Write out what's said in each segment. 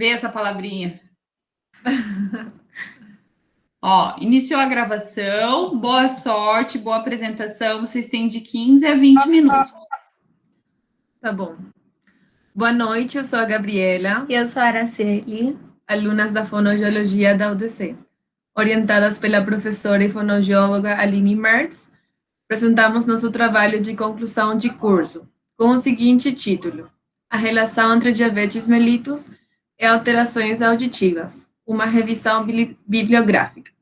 ver essa palavrinha. Ó, iniciou a gravação. Boa sorte, boa apresentação. Vocês têm de 15 a 20 minutos. Tá bom. Boa noite, eu sou a Gabriela. Eu sou a Araceli. Alunas da Fonoaudiologia da UDC. Orientadas pela professora e fonoaudióloga Aline Mertz, apresentamos nosso trabalho de conclusão de curso, com o seguinte título: A relação entre diabetes mellitus e alterações auditivas, uma revisão bibliográfica.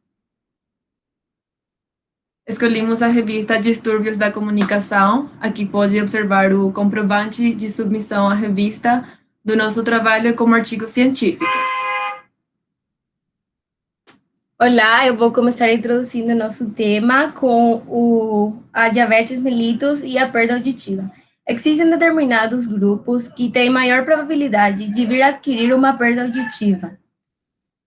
Escolhemos a revista Distúrbios da Comunicação. Aqui pode observar o comprovante de submissão à revista do nosso trabalho como artigo científico. Olá, eu vou começar introduzindo nosso tema com a diabetes mellitus e a perda auditiva. Existem determinados grupos que têm maior probabilidade de vir a adquirir uma perda auditiva,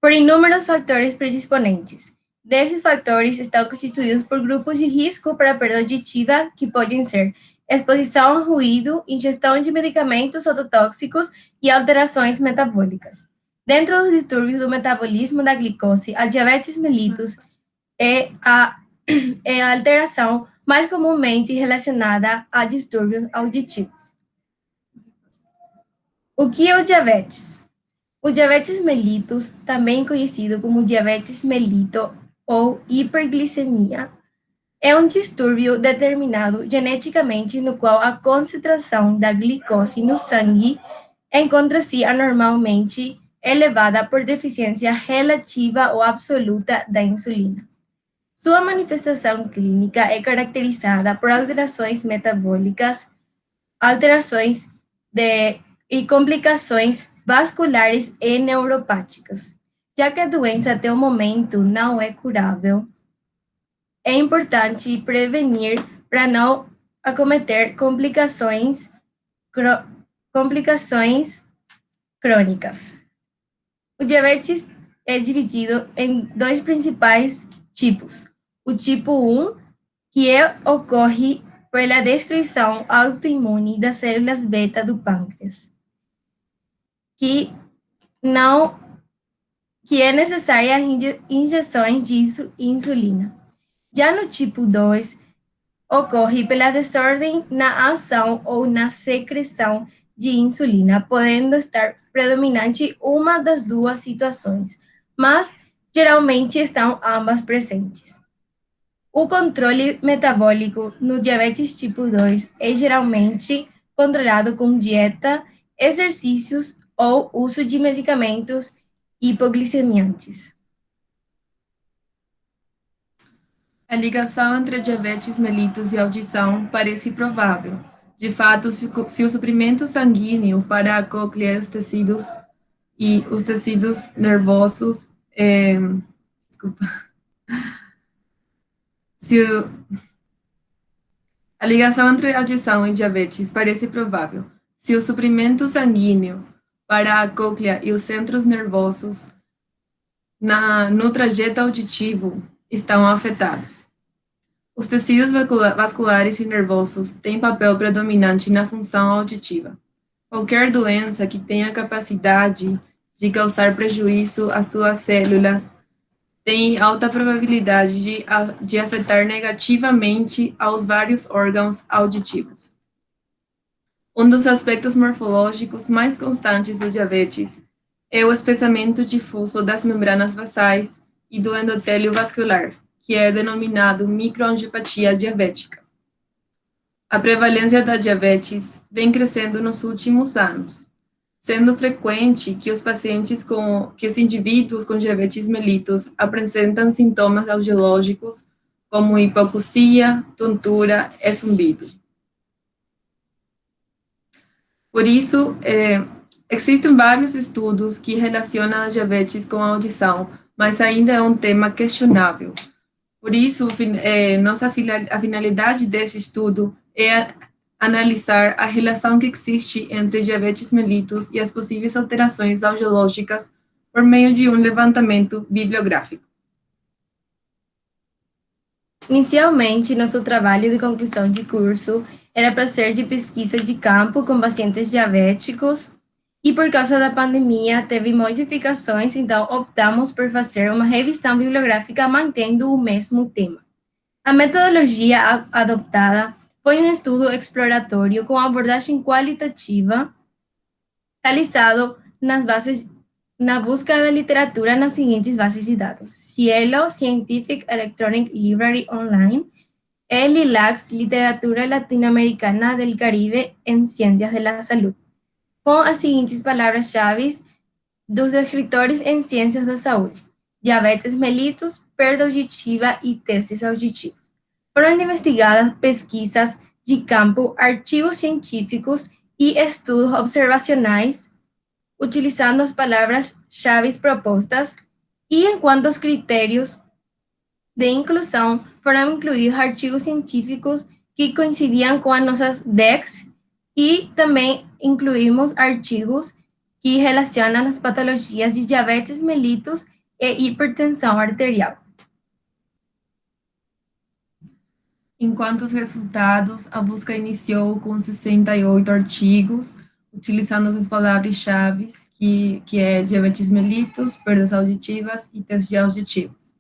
por inúmeros fatores predisponentes. Desses fatores estão constituídos por grupos de risco para a perda auditiva, que podem ser exposição ao ruído, ingestão de medicamentos ototóxicos e alterações metabólicas. Dentro dos distúrbios do metabolismo da glicose, a diabetes mellitus é a alteração mais comumente relacionada a distúrbios auditivos. O que é o diabetes? O diabetes mellitus, também conhecido como diabetes mellito ou hiperglicemia, é um distúrbio determinado geneticamente no qual a concentração da glicose no sangue encontra-se anormalmente elevada por deficiência relativa ou absoluta da insulina. Sua manifestação clínica é caracterizada por alterações metabólicas, alterações e complicações vasculares e neuropáticas. Já que a doença até o momento não é curável, é importante prevenir para não acometer complicações crônicas. O diabetes é dividido em dois principais tipos. O tipo 1, que ocorre pela destruição autoimune das células beta do pâncreas, que é necessária a injeções de insulina. Já no tipo 2, ocorre pela desordem na ação ou na secreção de insulina, podendo estar predominante uma das duas situações, mas geralmente estão ambas presentes. O controle metabólico no diabetes tipo 2 é geralmente controlado com dieta, exercícios ou uso de medicamentos hipoglicemiantes. A ligação entre diabetes mellitus e audição parece provável. De fato, se o suprimento sanguíneo para a cóclea e os tecidos nervosos A ligação entre audição e diabetes parece provável. Se o suprimento sanguíneo para a cóclea e os centros nervosos no trajeto auditivo estão afetados. Os tecidos vasculares e nervosos têm papel predominante na função auditiva. Qualquer doença que tenha capacidade de causar prejuízo às suas células tem alta probabilidade de afetar negativamente aos vários órgãos auditivos. Um dos aspectos morfológicos mais constantes do diabetes é o espessamento difuso das membranas basais e do endotélio vascular, que é denominado microangiopatia diabética. A prevalência da diabetes vem crescendo nos últimos anos, sendo frequente que os indivíduos com diabetes mellitus apresentam sintomas audiológicos como hipoacusia, tontura e zumbido. Por isso, existem vários estudos que relacionam a diabetes com a audição, mas ainda é um tema questionável. Por isso, a finalidade desse estudo é analisar a relação que existe entre diabetes mellitus e as possíveis alterações audiológicas por meio de um levantamento bibliográfico. Inicialmente, nosso trabalho de conclusão de curso era para ser de pesquisa de campo com pacientes diabéticos e por causa da pandemia teve modificações, então optamos por fazer uma revisão bibliográfica mantendo o mesmo tema. A metodologia adoptada foi um estudo exploratório com abordagem qualitativa, realizado na busca da literatura nas seguintes bases de dados: Cielo, Scientific Electronic Library Online, e LILACS, Literatura Latinoamericana del Caribe en Ciencias de la Salud, com as seguintes palavras-chave dos escritores em ciências da saúde: diabetes mellitus, perda auditiva e testes auditivos. Foram investigadas pesquisas de campo, artigos científicos e estudos observacionais, utilizando as palavras-chave propostas, e em quanto aos critérios de inclusão, foram incluídos artigos científicos que coincidiam com as nossas DECs e também incluímos artigos que relacionam as patologias de diabetes mellitus e hipertensão arterial. Em quanto aos resultados, a busca iniciou com 68 artigos, utilizando as palavras-chave, que é diabetes mellitus, perdas auditivas e testes auditivos.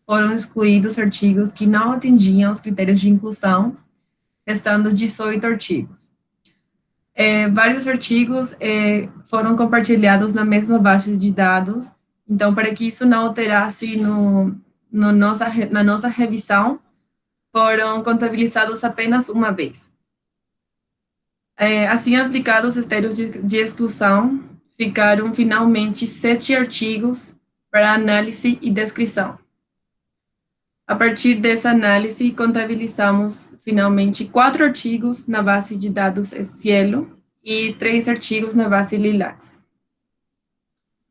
Foram excluídos artigos que não atingiam os critérios de inclusão, restando 18 artigos. Vários artigos foram compartilhados na mesma base de dados, então, para que isso não alterasse na nossa revisão, foram contabilizados apenas uma vez. Assim, aplicados os critérios de exclusão, ficaram finalmente 7 artigos para análise e descrição. A partir dessa análise, contabilizamos finalmente 4 artigos na base de dados Cielo e 3 artigos na base LILACS.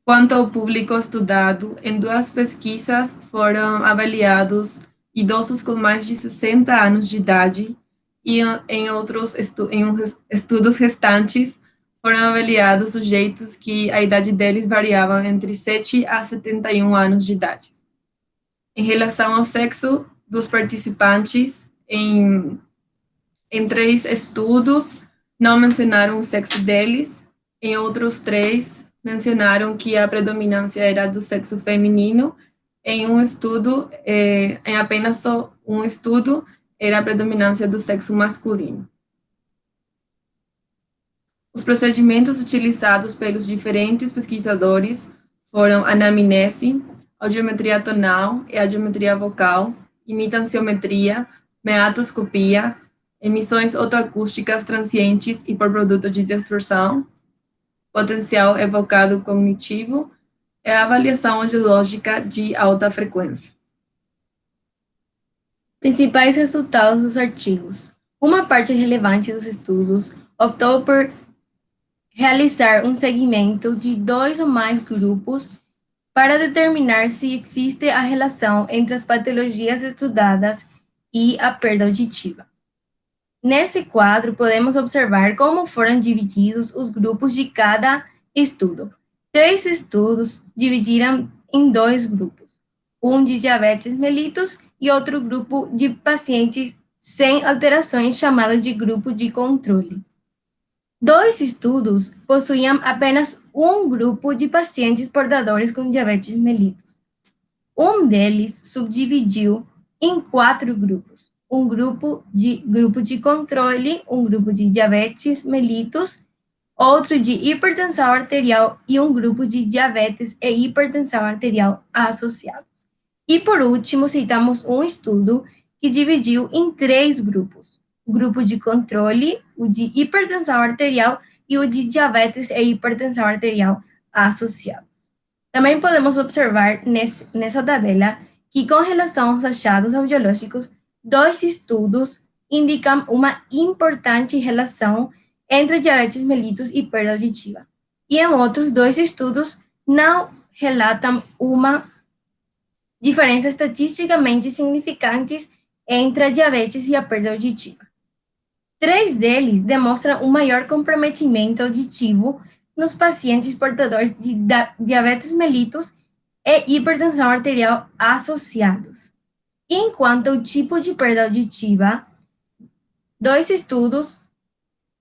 Quanto ao público estudado, em 2 pesquisas foram avaliados idosos com mais de 60 anos de idade e em outros estudos restantes foram avaliados sujeitos que a idade deles variava entre 7 a 71 anos de idade. Em relação ao sexo dos participantes, em 3 estudos, não mencionaram o sexo deles, em outros 3, mencionaram que a predominância era do sexo feminino, em apenas só um estudo, era a predominância do sexo masculino. Os procedimentos utilizados pelos diferentes pesquisadores foram anamnese, audiometria tonal e audiometria vocal, imitanciometria, meatoscopia, emissões otoacústicas transientes e por produto de distorção, potencial evocado cognitivo e a avaliação audiológica de alta frequência. Principais resultados dos artigos. Uma parte relevante dos estudos optou por realizar um segmento de 2 ou mais grupos para determinar se existe a relação entre as patologias estudadas e a perda auditiva. Nesse quadro, podemos observar como foram divididos os grupos de cada estudo. 3 estudos dividiram em 2 grupos, um de diabetes mellitus e outro grupo de pacientes sem alterações, chamado de grupo de controle. 2 estudos possuíam apenas um grupo de pacientes portadores com diabetes mellitus. Um deles subdividiu em 4 grupos. Um grupo de controle, um grupo de diabetes mellitus, outro de hipertensão arterial e um grupo de diabetes e hipertensão arterial associados. E, por último, citamos um estudo que dividiu em 3 grupos: o grupo de controle, o de hipertensão arterial e o de diabetes e hipertensão arterial associados. Também podemos observar nessa tabela que, com relação aos achados audiológicos, 2 estudos indicam uma importante relação entre diabetes mellitus e perda auditiva. E em outros 2 estudos não relatam uma diferença estatisticamente significante entre a diabetes e a perda auditiva. 3 deles demonstram um maior comprometimento auditivo nos pacientes portadores de diabetes mellitus e hipertensão arterial associados. Enquanto ao tipo de perda auditiva,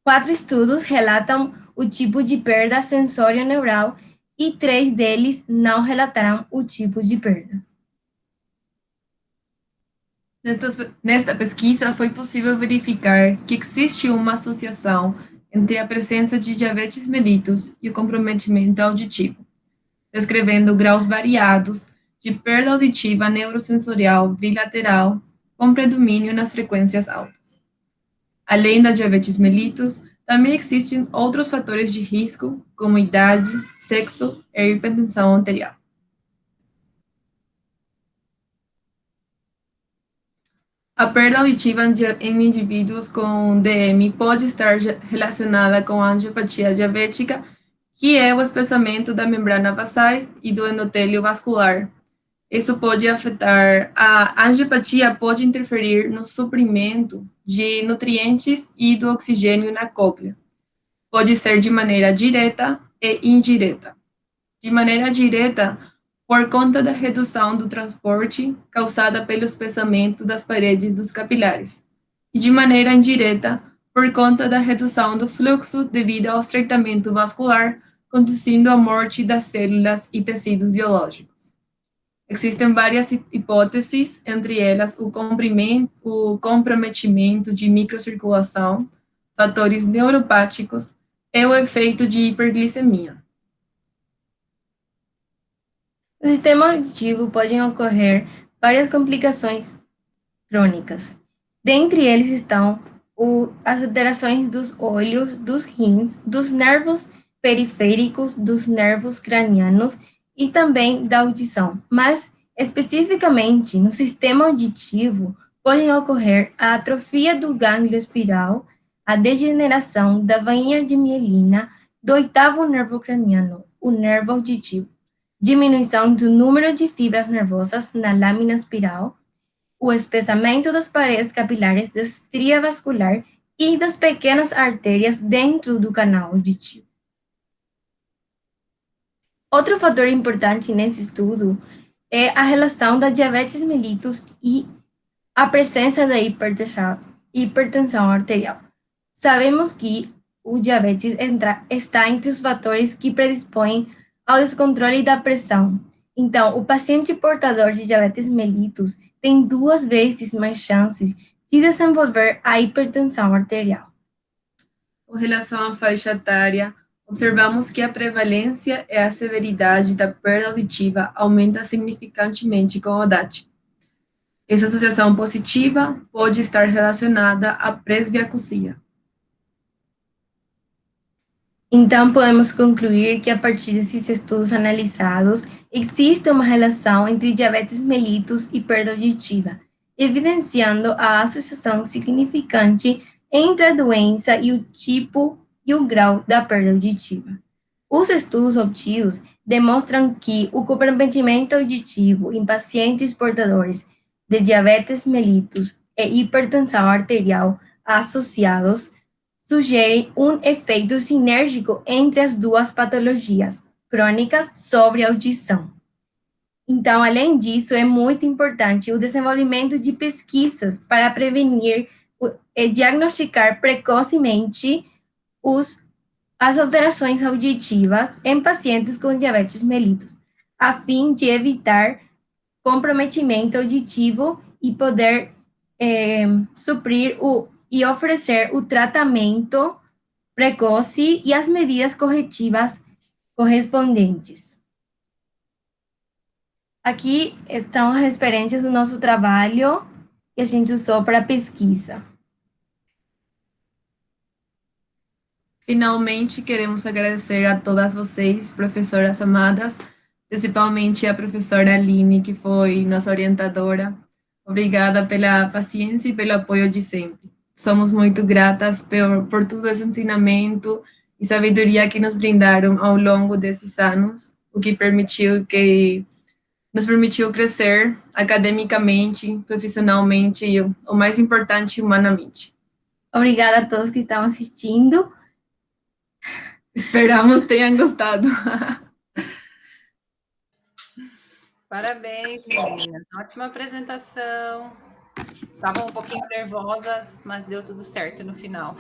4 estudos relatam o tipo de perda sensório-neural e 3 deles não relataram o tipo de perda. Nesta pesquisa, foi possível verificar que existe uma associação entre a presença de diabetes mellitus e o comprometimento auditivo, descrevendo graus variados de perda auditiva neurosensorial bilateral com predomínio nas frequências altas. Além da diabetes mellitus, também existem outros fatores de risco, como idade, sexo e hipertensão arterial. A perda auditiva em indivíduos com DM pode estar relacionada com a angiopatia diabética, que é o espessamento da membrana basais e do endotélio vascular. Isso pode afetar, a angiopatia pode interferir no suprimento de nutrientes e do oxigênio na cóclea. Pode ser de maneira direta e indireta. De maneira direta, por conta da redução do transporte causada pelo espessamento das paredes dos capilares, e de maneira indireta, por conta da redução do fluxo devido ao estreitamento vascular, conduzindo à morte das células e tecidos biológicos. Existem várias hipóteses, entre elas o comprometimento de microcirculação, fatores neuropáticos e o efeito de hiperglicemia. No sistema auditivo podem ocorrer várias complicações crônicas. Dentre eles estão as alterações dos olhos, dos rins, dos nervos periféricos, dos nervos cranianos e também da audição. Mas, especificamente, no sistema auditivo, podem ocorrer a atrofia do gânglio espiral, a degeneração da bainha de mielina do 8º nervo craniano, o nervo auditivo, diminuição do número de fibras nervosas na lâmina espiral, o espessamento das paredes capilares da estria vascular e das pequenas artérias dentro do canal auditivo. Outro fator importante nesse estudo é a relação da diabetes mellitus e a presença da hipertensão arterial. Sabemos que o diabetes está entre os fatores que predispõem ao descontrole da pressão. Então, o paciente portador de diabetes mellitus tem 2 vezes mais chances de desenvolver a hipertensão arterial. Com relação à faixa etária, observamos que a prevalência e a severidade da perda auditiva aumenta significantemente com a idade. Essa associação positiva pode estar relacionada à presbiacusia. Então, podemos concluir que, a partir desses estudos analisados, existe uma relação entre diabetes mellitus e perda auditiva, evidenciando a associação significante entre a doença e o tipo e o grau da perda auditiva. Os estudos obtidos demonstram que o comprometimento auditivo em pacientes portadores de diabetes mellitus e hipertensão arterial associados sugere um efeito sinérgico entre as 2 patologias crônicas sobre a audição. Então, além disso, é muito importante o desenvolvimento de pesquisas para prevenir e diagnosticar precocemente as alterações auditivas em pacientes com diabetes mellitus, a fim de evitar comprometimento auditivo e poder suprir e oferecer o tratamento precoce e as medidas corretivas correspondentes. Aqui estão as referências do nosso trabalho que a gente usou para a pesquisa. Finalmente, queremos agradecer a todas vocês, professoras amadas, principalmente a professora Aline, que foi nossa orientadora. Obrigada pela paciência e pelo apoio de sempre. Somos muito gratas por todo esse ensinamento e sabedoria que nos brindaram ao longo desses anos, o que nos permitiu crescer academicamente, profissionalmente e, o mais importante, humanamente. Obrigada a todos que estão assistindo. Esperamos tenham gostado. Parabéns, meninas. Ótima apresentação. Estavam um pouquinho nervosas, mas deu tudo certo no final.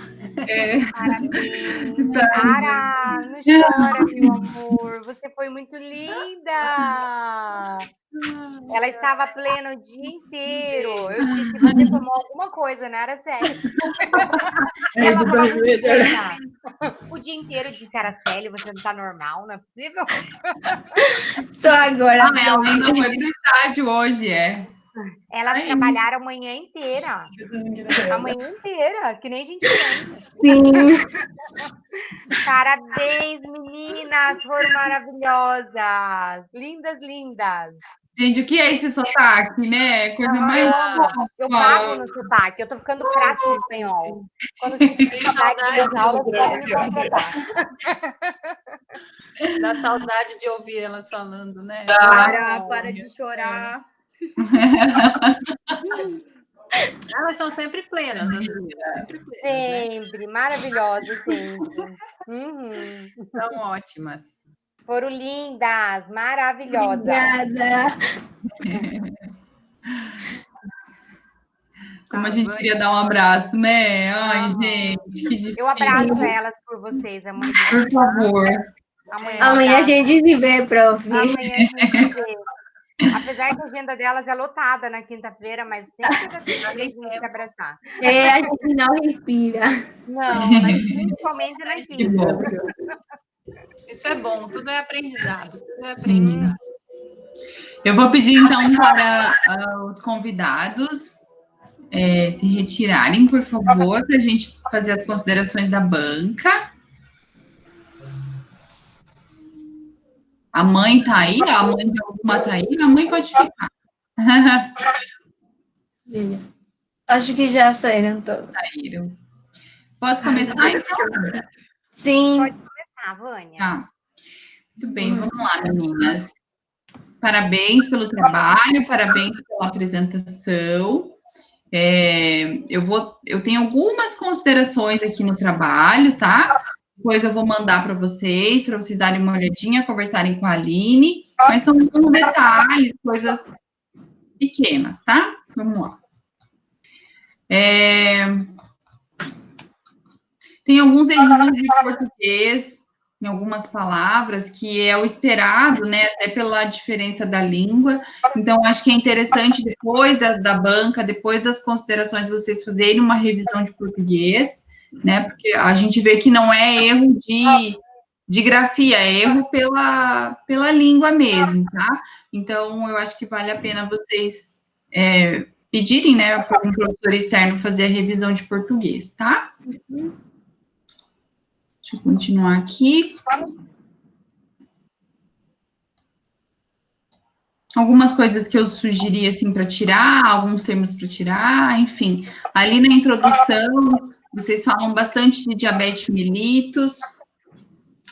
Parabéns. Está Ara, não chora, meu amor. Você foi muito linda. Ela estava plena o dia inteiro. Eu disse, você tomou alguma coisa, né? Era sério. Ela estava muito plena. O dia inteiro disse, Araceli, você não tá normal, não é possível? Só agora. Ah, ela ainda foi pro estádio hoje, Elas trabalharam a manhã inteira. A manhã inteira, que nem gente grande. Sim. Parabéns, meninas, foram maravilhosas. Lindas, lindas. Gente, o que é esse sotaque, né? Coisa mais. Eu amo. Eu cago no sotaque. Eu tô ficando craque no espanhol. Quando vocês têm saudade das aulas, podem me contratar. Dá saudade de ouvir elas falando, né? Para de chorar. Elas são sempre plenas, as meninas, sempre plenas, né? Sempre, maravilhosas, sempre. Uhum. São ótimas. Foram lindas, maravilhosas. Obrigada. Como a gente queria dar um abraço, né? Ai, gente, que difícil. Eu abraço elas por vocês amanhã. Por favor. Amanhã a gente se vê, prof. Amanhã a gente se vê. Apesar que a agenda delas é lotada na quinta-feira, mas sempre dá tempo de a gente se abraçar. É, a gente não respira. Não, mas principalmente na Que quinta. bom. Isso é bom, tudo é aprendizado. Tudo é Sim. aprendizado. Eu vou pedir, então, para os convidados se retirarem, por favor, para a gente fazer as considerações da banca. A mãe tá aí? A mãe de alguma tá aí? A mãe pode ficar. Acho que já saíram todos. Saíram. Posso começar, então? Sim. Pode começar, Vânia. Tá. Muito bem, vamos lá, meninas. Parabéns pelo trabalho, parabéns pela apresentação. Eu tenho algumas considerações aqui no trabalho, tá? Depois eu vou mandar para vocês darem uma olhadinha, conversarem com a Aline, mas são alguns detalhes, coisas pequenas, tá? Vamos lá. Tem alguns erros de português em algumas palavras, que é o esperado, né, até pela diferença da língua. Então, acho que é interessante, depois da banca, depois das considerações, vocês fazerem uma revisão de português, né, porque a gente vê que não é erro de grafia, é erro pela língua mesmo, tá? Então, eu acho que vale a pena vocês pedirem, né, para um professor externo fazer a revisão de português, tá? Deixa eu continuar aqui. Algumas coisas que eu sugeri, assim, para tirar, alguns termos para tirar, enfim. Ali na introdução, vocês falam bastante de diabetes mellitus.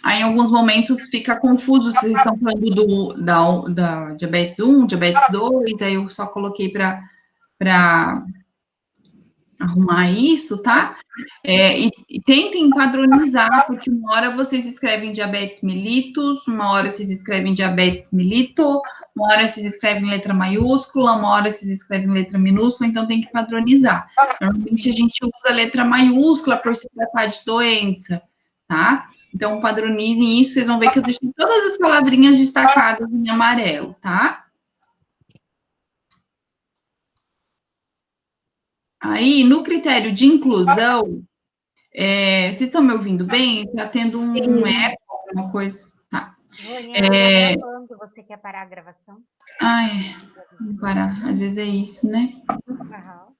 Aí, em alguns momentos, fica confuso se vocês estão falando da diabetes 1, diabetes 2, aí eu só coloquei para arrumar isso, tá? E tentem padronizar, porque uma hora vocês escrevem diabetes mellitus, uma hora vocês escrevem diabetes mellitus, uma hora vocês escrevem letra maiúscula, uma hora vocês escrevem letra minúscula, então tem que padronizar. Normalmente a gente usa a letra maiúscula por se tratar de doença, tá? Então padronizem isso, vocês vão ver que eu deixei todas as palavrinhas destacadas em amarelo, tá? Aí, no critério de inclusão, vocês estão me ouvindo bem? Está tendo um eco, alguma coisa? Tá. Vânia, gravando, você quer parar a gravação? Ai, vamos parar. Às vezes é isso, né? Uhum.